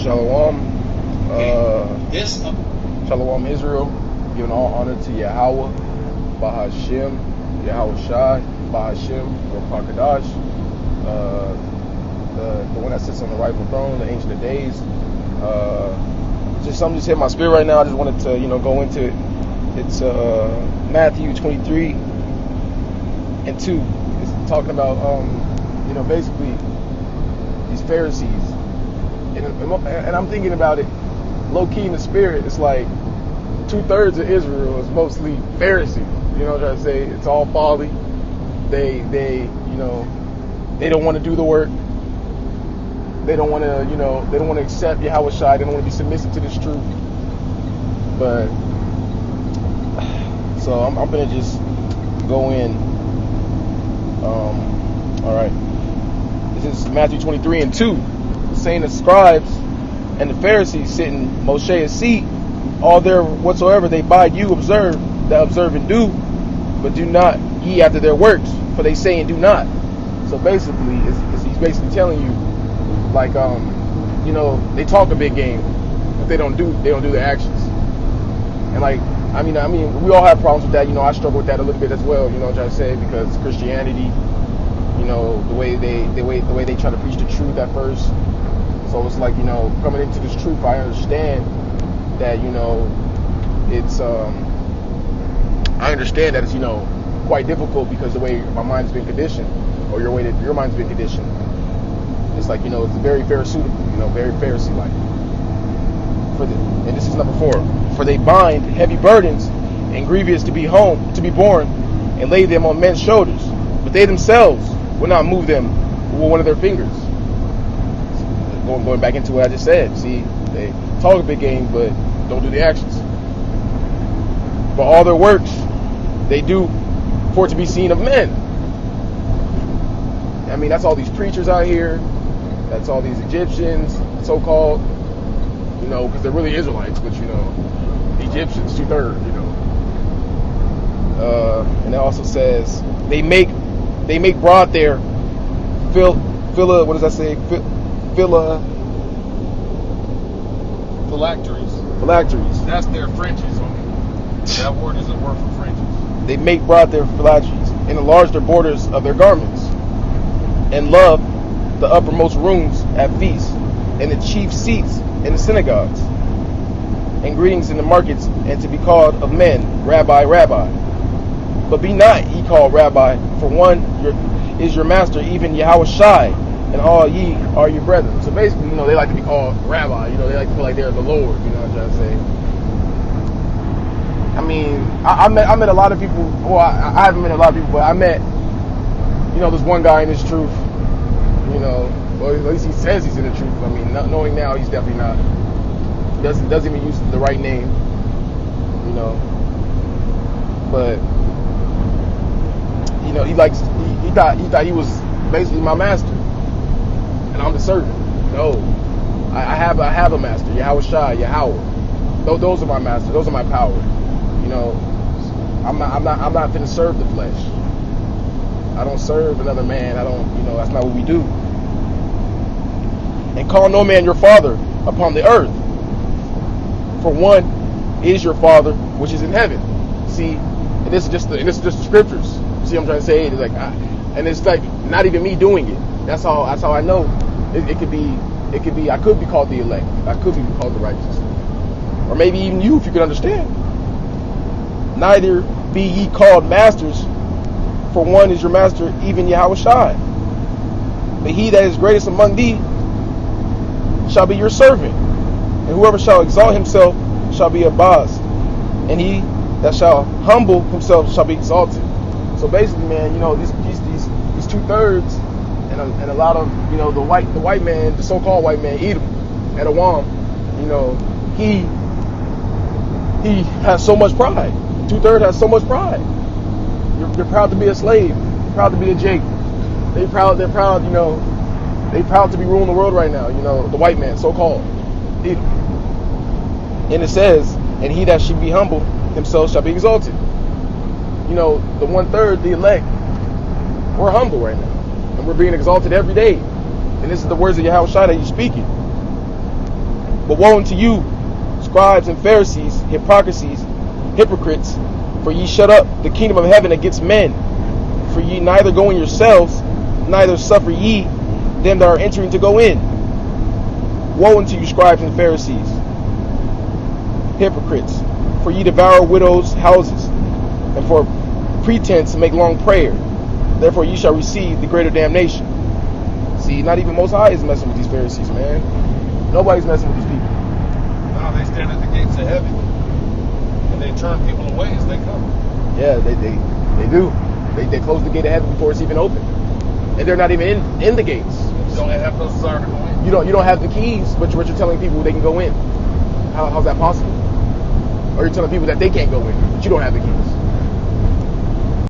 Shalom. Shalom Israel. Giving all honor to Yahweh, Bahashem, Yahweh Shai, Bahashem, Rakadash, the one that sits on the rightful throne, the Ancient of Days. Just something just hit my spirit right now. I just wanted to, go into it. It's Matthew 23 and 2. It's talking about, basically these Pharisees. And I'm thinking about it low key in the spirit. It's like 2/3 of Israel is mostly Pharisees. You know what I'm trying to say? It's all folly. They don't want to do the work. They don't want to, they don't want to accept Yahweh Shai. They don't want to be submissive to this truth. But so I'm gonna just go in. All right. This is Matthew 23 and 2. Saying the scribes and the Pharisees sit in Moshe's seat, all their whatsoever they bid you observe, that observe and do, but do not ye after their works, for they say and do not. So basically, he's basically telling you, like, they talk a big game, but they don't do the actions. And like, I mean, we all have problems with that. I struggle with that a little bit as well. You know what I'm trying to say? Because Christianity, the way they try to preach the truth at first. So it's like, coming into this truth, I understand that, it's, I understand that it's, quite difficult because the way my mind's been conditioned, or your way that your mind's been conditioned. It's like, it's very Pharisaical, very Pharisee-like. And this is number 4. For they bind heavy burdens and grievous to be borne, and lay them on men's shoulders, but they themselves will not move them with one of their fingers. Going back into what I just said. See, they talk a big game, but don't do the actions. For all their works, they do for it to be seen of men. I mean, that's all these preachers out here. That's all these Egyptians, so-called, because they're really Israelites, but, Egyptians, 2/3, and it also says, they make broad their what does that say? Phylacteries. That's their fringes on it. That word is a word for fringes. They make broad their phylacteries and enlarge their borders of their garments, and love the uppermost rooms at feasts, and the chief seats in the synagogues, and greetings in the markets, and to be called of men, Rabbi, Rabbi. But be not ye called Rabbi, for one is your master, even Yahweh Shai, and all ye are your brethren. So basically, they like to be called Rabbi. They like to feel like they're the Lord. You know what I'm trying to say? I mean, I met a lot of people. Well, I haven't met a lot of people, but I met, this one guy in this truth. Well, at least he says he's in the truth. I mean, not knowing now, he's definitely not. He doesn't even use the right name. But he thought he was basically my master. And I'm the servant. No, I have a master, Yahweh Shai, Yahweh. Those are my masters. Those are my power. I'm not finna serve the flesh. I don't serve another man. I don't. That's not what we do. And call no man your father upon the earth, for one is your Father which is in heaven. See, and this is just the scriptures. See what I'm trying to say? It's like, and it's like not even me doing it. That's how I know. It could be. I could be called the elect. I could be called the righteous, or maybe even you, if you could understand. Neither be ye called masters, for one is your master, even Yahweh Shai. But he that is greatest among thee shall be your servant, and whoever shall exalt himself shall be abased, and he that shall humble himself shall be exalted. So basically, man, these 2/3. And a lot of, the white man, the so-called white man, Edom, Edom, he has so much pride. 2/3 has so much pride. You're proud to be a slave. You're proud to be a Jake. They're proud, they proud to be ruling the world right now. The white man, so-called Edom. And it says, and he that should be humble himself shall be exalted. The 1/3, the elect, we're humble right now. And we're being exalted every day. And this is the words of Yahweh Shai that you're speaking. But woe unto you, scribes and Pharisees, hypocrites, for ye shut up the kingdom of heaven against men. For ye neither go in yourselves, neither suffer ye them that are entering to go in. Woe unto you, scribes and Pharisees, hypocrites, for ye devour widows' houses, and for pretense make long prayer. Therefore ye shall receive the greater damnation. See, not even Most High is messing with these Pharisees, man. Nobody's messing with these people. Now they stand at the gates of heaven, and they turn people away as they come. Yeah, they do. They close the gate of heaven before it's even open, and they're not even in the gates. You don't have no desire to go in. You don't have the keys, but you're telling people they can go in. How's that possible? Or you're telling people that they can't go in, but you don't have the keys.